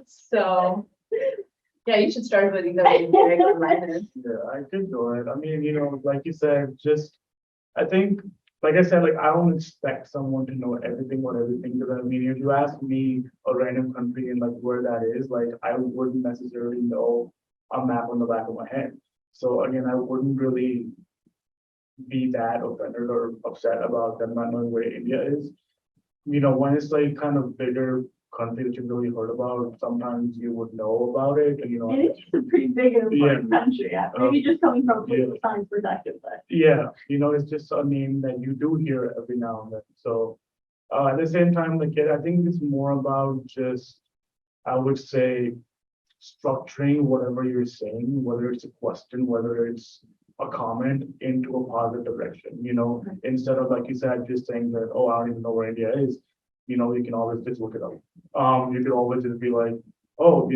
So, yeah, you should start with either Derek or Linus. Yeah, I could go ahead. I mean, like you said, I think, like I said, like I don't expect someone to know everything about everything. Because I mean, if you ask me a random country and like where that is, like I wouldn't necessarily know a map on the back of my head. So again, I wouldn't really be that offended or upset about them not knowing where India is. When it's like kind of bigger country that you've really heard about, sometimes you would know about it, and It is a pretty big and important country, maybe just coming from a political Yeah. science perspective, but. yeah, it's just a name that you do hear every now and then. So at the same time, like, I think it's more about just, I would say, structuring whatever you're saying, whether it's a question, whether it's a comment, into a positive direction, instead of, like you said, just saying that, oh, I don't even know where India is, you can always just look it up. You could always just be like, oh,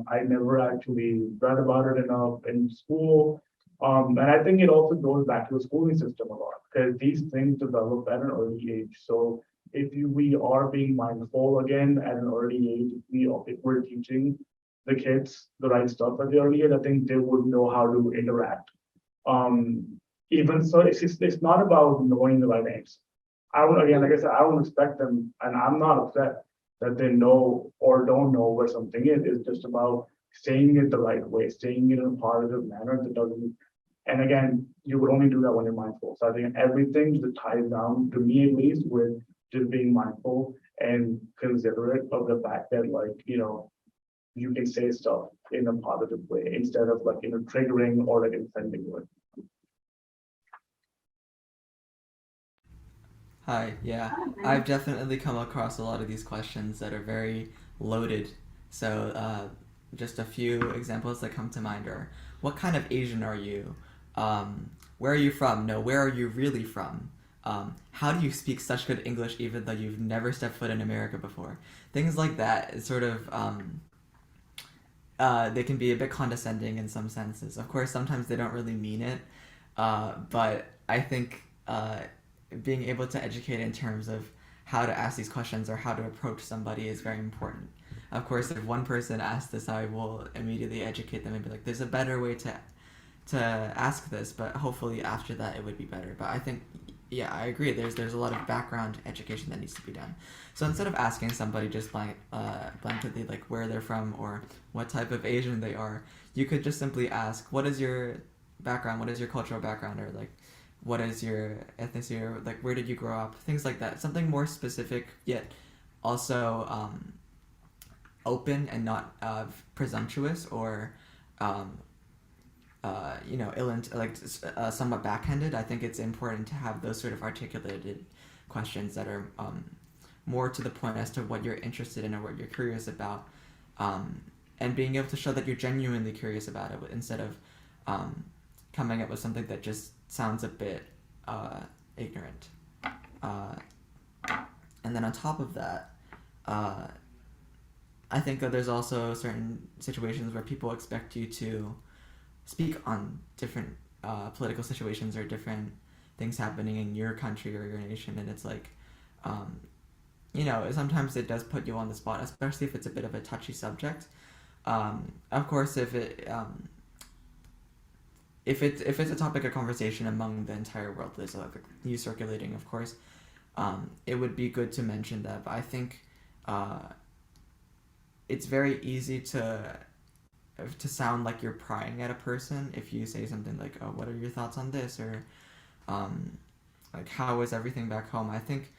I never actually read about it enough in school. And I think it also goes back to the schooling system a lot, because these things develop at an early age. So we are being mindful again at an early age, if we're teaching the kids the right stuff at the early age, I think they would know how to interact. Even so, it's not about knowing the right names. I don't, again, like I said, I don't expect them, and I'm not upset that they know or don't know where something is. It's just about saying it the right way, saying it in a positive manner that doesn't. And again, you would only do that when you're mindful. So I think everything just ties down, to me at least, with just being mindful and considerate of the fact that, like, you can say stuff in a positive way instead of, like, triggering or like offending you. Hi, yeah. I've definitely come across a lot of these questions that are very loaded. So, just a few examples that come to mind are, what kind of Asian are you? Where are you from? No, where are you really from? How do you speak such good English even though you've never stepped foot in America before? Things like that is sort of, they can be a bit condescending in some senses. Of course, sometimes they don't really mean it, but I think being able to educate in terms of how to ask these questions or how to approach somebody is very important. Of course, if one person asks this, I will immediately educate them and be like, there's a better way to ask this, but hopefully after that it would be better. But I think, yeah, I agree. There's a lot of background education that needs to be done. So instead of asking somebody just blanketly like where they're from or what type of Asian they are, you could just simply ask, what is your background? What is your cultural background? Or like, what is your ethnicity? Or like, where did you grow up? Things like that. Something more specific, yet also open and not presumptuous or somewhat backhanded. I think it's important to have those sort of articulated questions that are more to the point as to what you're interested in or what you're curious about, and being able to show that you're genuinely curious about it instead of coming up with something that just sounds a bit ignorant. And then on top of that, I think that there's also certain situations where people expect you to speak on different political situations or different things happening in your country or your nation, and it's like, sometimes it does put you on the spot, especially if it's a bit of a touchy subject. Of course, if it's a topic of conversation among the entire world, there's like news circulating, of course, it would be good to mention that. But I think it's very easy to sound like you're prying at a person if you say something like, oh, what are your thoughts on this? Or like, how is everything back home? I think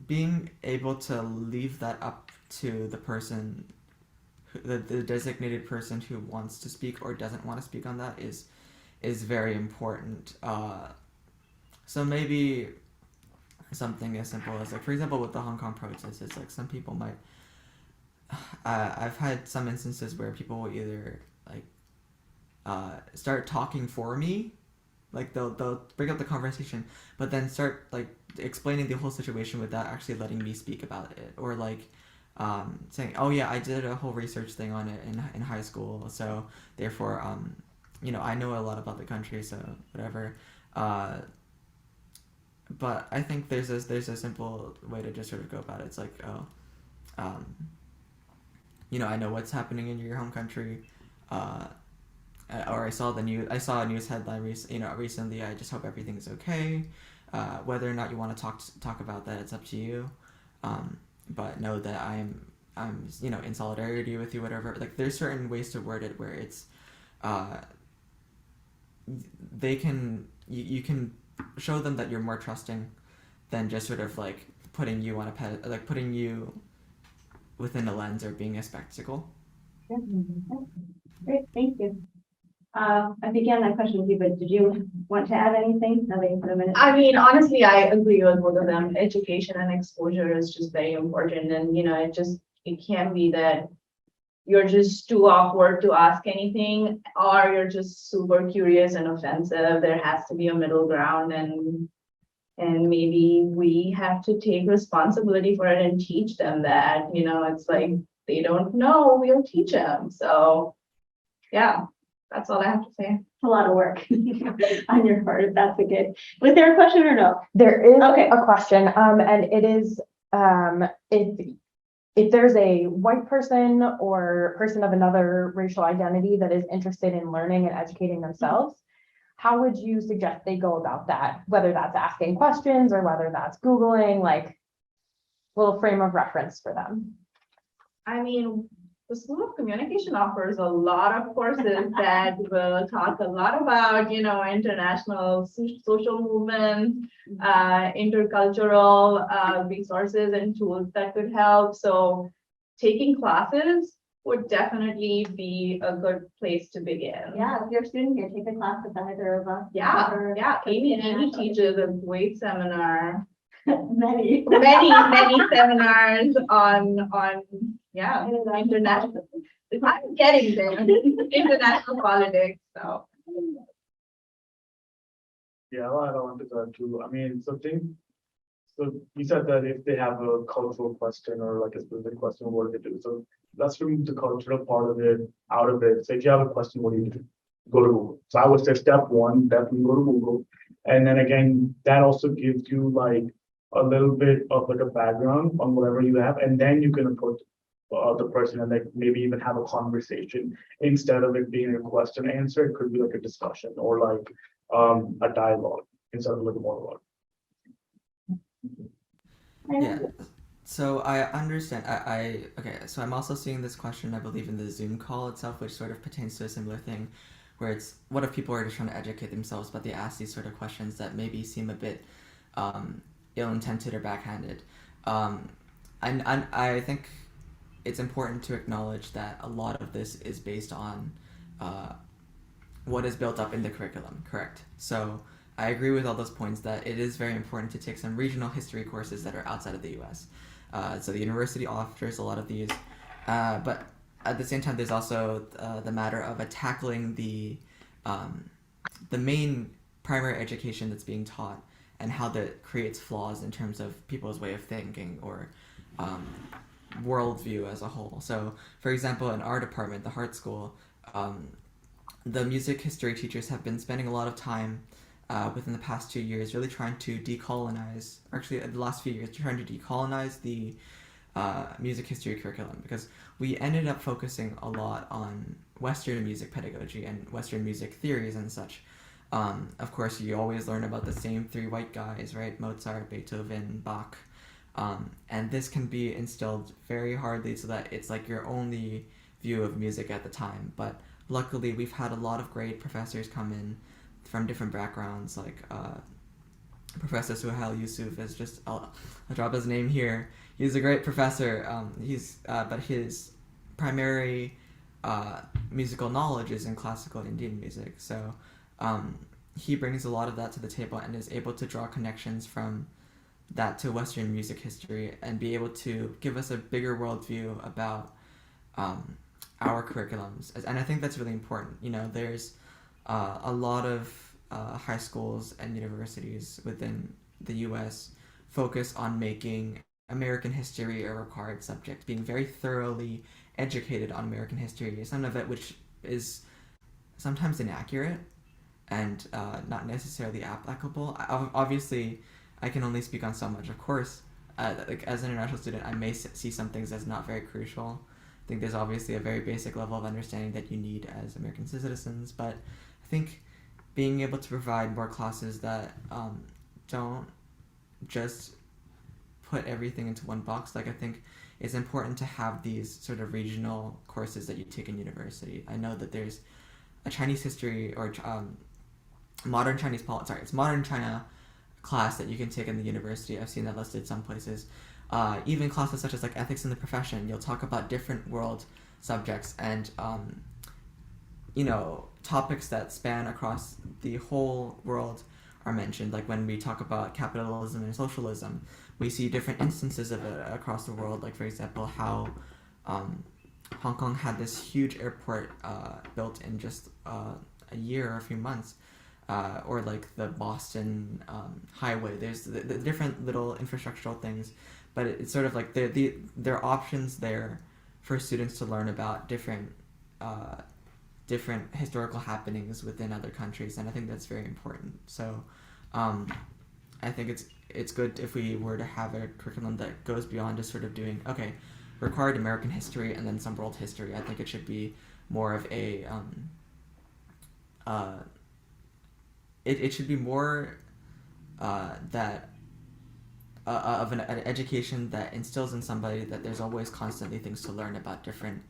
being able to leave that up to the person, the designated person who wants to speak or doesn't want to speak on that is very important. So maybe something as simple as, like, for example, with the Hong Kong protests, it's like some people might, I've had some instances where people will either like start talking for me, like they'll bring up the conversation, but then start like explaining the whole situation without actually letting me speak about it, or like saying, oh yeah, I did a whole research thing on it in high school, so therefore I know a lot about the country, so whatever. But I think there's a simple way to just sort of go about it. It's like, I know what's happening in your home country, or I saw a news headline recently. I just hope everything's okay. Whether or not you want to talk about that, it's up to you. But know that I'm in solidarity with you, whatever. Like, there's certain ways to word it where it's you can show them that you're more trusting than just sort of like putting you on putting you within a lens or being a spectacle. Great, thank you. I began my question with you, but did you want to add anything? Nothing for a minute. I mean, honestly, I agree with both of them. Education and exposure is just very important, and it can't be that you're just too awkward to ask anything, or you're just super curious and offensive. There has to be a middle ground, and maybe we have to take responsibility for it and teach them that, it's like they don't know, we'll teach them. So yeah, that's all I have to say. It's a lot of work on your part, if that's okay. Was there a question or no? There is Okay. a question, and it is, if there's a white person or person of another racial identity that is interested in learning and educating themselves, how would you suggest they go about that? Whether that's asking questions or whether that's Googling, like little frame of reference for them. I mean, the School of Communication offers a lot of courses that will talk a lot about, international social movements, intercultural resources and tools that could help. So taking classes would definitely be a good place to begin. Yeah, if you're a student here, take a class with either of us. Yeah. Amy teaches a great seminar. Many. Many seminars on international. I'm getting there. International politics. So Yeah, I'll add on to that too. I mean, so you said that if they have a cultural question or like a specific question, what do they do? So let's remove the cultural part of it out of it. So if you have a question, what do you do? Go to Google. So I would say step one, definitely go to Google. And then again, that also gives you like a little bit of like a background on whatever you have, and then you can approach the person and like maybe even have a conversation instead of it being a question answer. It could be like a discussion or like a dialogue instead of like a monologue. Yeah. So I understand. Okay. So I'm also seeing this question, I believe, in the Zoom call itself, which sort of pertains to a similar thing, where it's what if people are just trying to educate themselves, but they ask these sort of questions that maybe seem a bit ill-intended or backhanded. And I think it's important to acknowledge that a lot of this is based on what is built up in the curriculum, correct? So I agree with all those points that it is very important to take some regional history courses that are outside of the U.S. So the university offers a lot of these, but at the same time, there's also the matter of tackling the main primary education that's being taught and how that creates flaws in terms of people's way of thinking or worldview as a whole. So, for example, in our department, the Hart School, the music history teachers have been spending a lot of time within the past 2 years really trying to decolonize, actually the last few years, trying to decolonize the music history curriculum, because we ended up focusing a lot on Western music pedagogy and Western music theories and such. Of course, you always learn about the same three white guys, right? Mozart, Beethoven, Bach. And this can be instilled very hardly so that it's like your only view of music at the time. But luckily, we've had a lot of great professors come in from different backgrounds, like Professor Suhail Yusuf is just, I'll drop his name here. He's a great professor. But his primary musical knowledge is in classical Indian music. So he brings a lot of that to the table and is able to draw connections from that to Western music history and be able to give us a bigger worldview about our curriculums. And I think that's really important. There's a lot of high schools and universities within the U.S. focus on making American history a required subject, being very thoroughly educated on American history, some of it which is sometimes inaccurate and not necessarily applicable. Obviously, I can only speak on so much. Of course, as an international student, I may see some things as not very crucial. I think there's obviously a very basic level of understanding that you need as American citizens, but I think being able to provide more classes that don't just put everything into one box, I think it's important to have these sort of regional courses that you take in university. I know that there's a Chinese history or modern China class that you can take in the university. I've seen that listed some places. Even classes such as like ethics in the profession, you'll talk about different world subjects and topics that span across the whole world are mentioned. Like when we talk about capitalism and socialism, we see different instances of it across the world. Like for example, how Hong Kong had this huge airport built in just a year or a few months, or like the Boston highway. There's the different little infrastructural things, but it's sort of like there are options there for students to learn about different historical happenings within other countries, and I think that's very important. So I think it's good if we were to have a curriculum that goes beyond just sort of doing required American history and then some world history. I think it should be more of a it should be more that of an education that instills in somebody that there's always constantly things to learn about different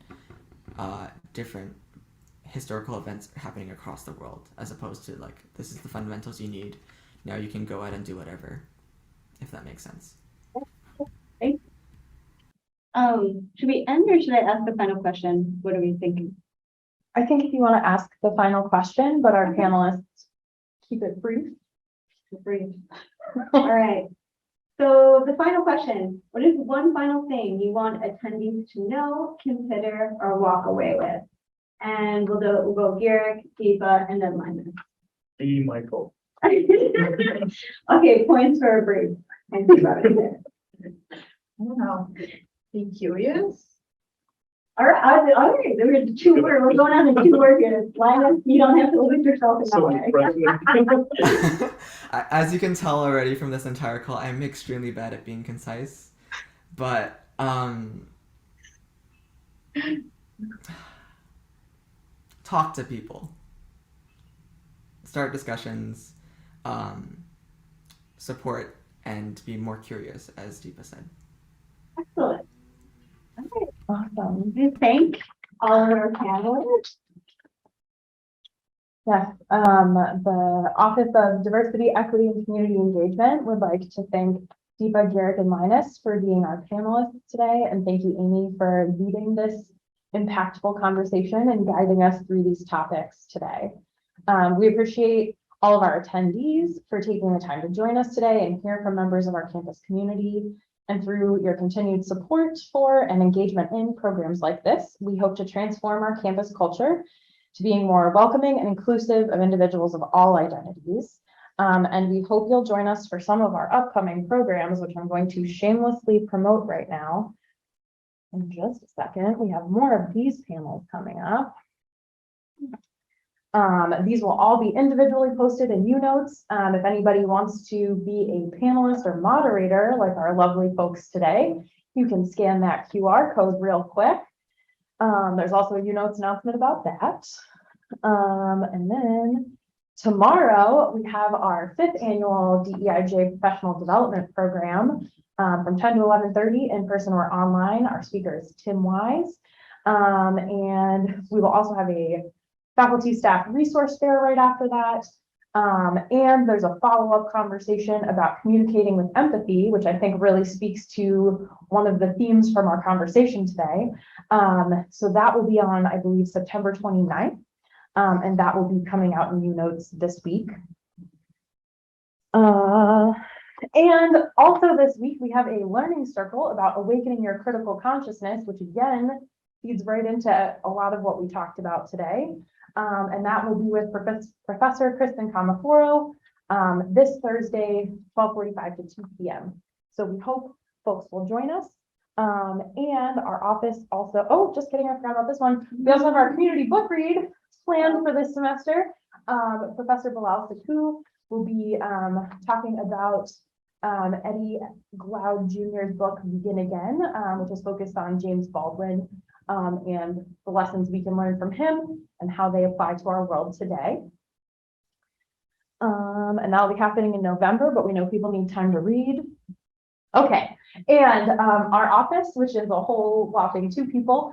historical events happening across the world, as opposed to like, this is the fundamentals you need, now you can go out and do whatever, if that makes sense. Should we end or should I ask the final question? What are we thinking? I think if you want to ask the final question, but our panelists keep it brief. Brief. All right. So the final question, what is one final thing you want attendees to know, consider, or walk away with? And we'll go Garrick, Deepa, and then Linus. Be Michael. Okay, points for a brief. And think about it. I don't know. Be curious. All right, there were two words. We're going on to 2 words here. Linus, you don't have to limit yourself in that So way. impressive. As you can tell already from this entire call, I'm extremely bad at being concise, but talk to people, start discussions, support, and be more curious, as Deepa said. Excellent. Okay. Awesome. We thank all of our panelists. Yes, the Office of Diversity, Equity, and Community Engagement would like to thank Deepa, Garrick, and Linus for being our panelists today. And thank you, Amy, for leading this impactful conversation and guiding us through these topics today. We appreciate all of our attendees for taking the time to join us today and hear from members of our campus community. And through your continued support for and engagement in programs like this, we hope to transform our campus culture to being more welcoming and inclusive of individuals of all identities. And we hope you'll join us for some of our upcoming programs, which I'm going to shamelessly promote right now. In just a second, we have more of these panels coming up. These will all be individually posted in UNotes. If anybody wants to be a panelist or moderator, like our lovely folks today, you can scan that QR code real quick. There's also a UNotes announcement about that. And then tomorrow we have our 5th annual DEIJ Professional Development Program from 10 to 11:30 in person or online. Our speaker is Tim Wise. And we will also have a faculty staff resource fair right after that. And there's a follow-up conversation about communicating with empathy, which I think really speaks to one of the themes from our conversation today. So that will be on, I believe, September 29th. And that will be coming out in UNotes this week. And also this week, we have a learning circle about awakening your critical consciousness, which again, feeds right into a lot of what we talked about today. And that will be with Professor Kristen Kamaforo this Thursday, 12:45 to 2 p.m. So we hope folks will join us. And our office also, oh, just kidding, I forgot about this one. We also have our community book read planned for this semester. Professor Bilal Sakou will be talking about Eddie Glaude Jr.'s book, Begin Again, which is focused on James Baldwin and the lessons we can learn from him and how they apply to our world today. And that'll be happening in November, but we know people need time to read. Okay, and our office, which is a whole whopping 2 people,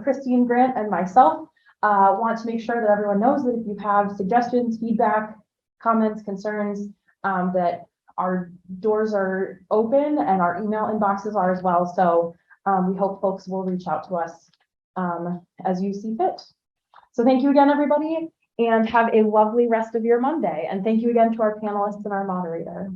Christine Grant and myself, want to make sure that everyone knows that if you have suggestions, feedback, comments, concerns, that our doors are open and our email inboxes are as well. So we hope folks will reach out to us as you see fit. So thank you again, everybody, and have a lovely rest of your Monday. And thank you again to our panelists and our moderator.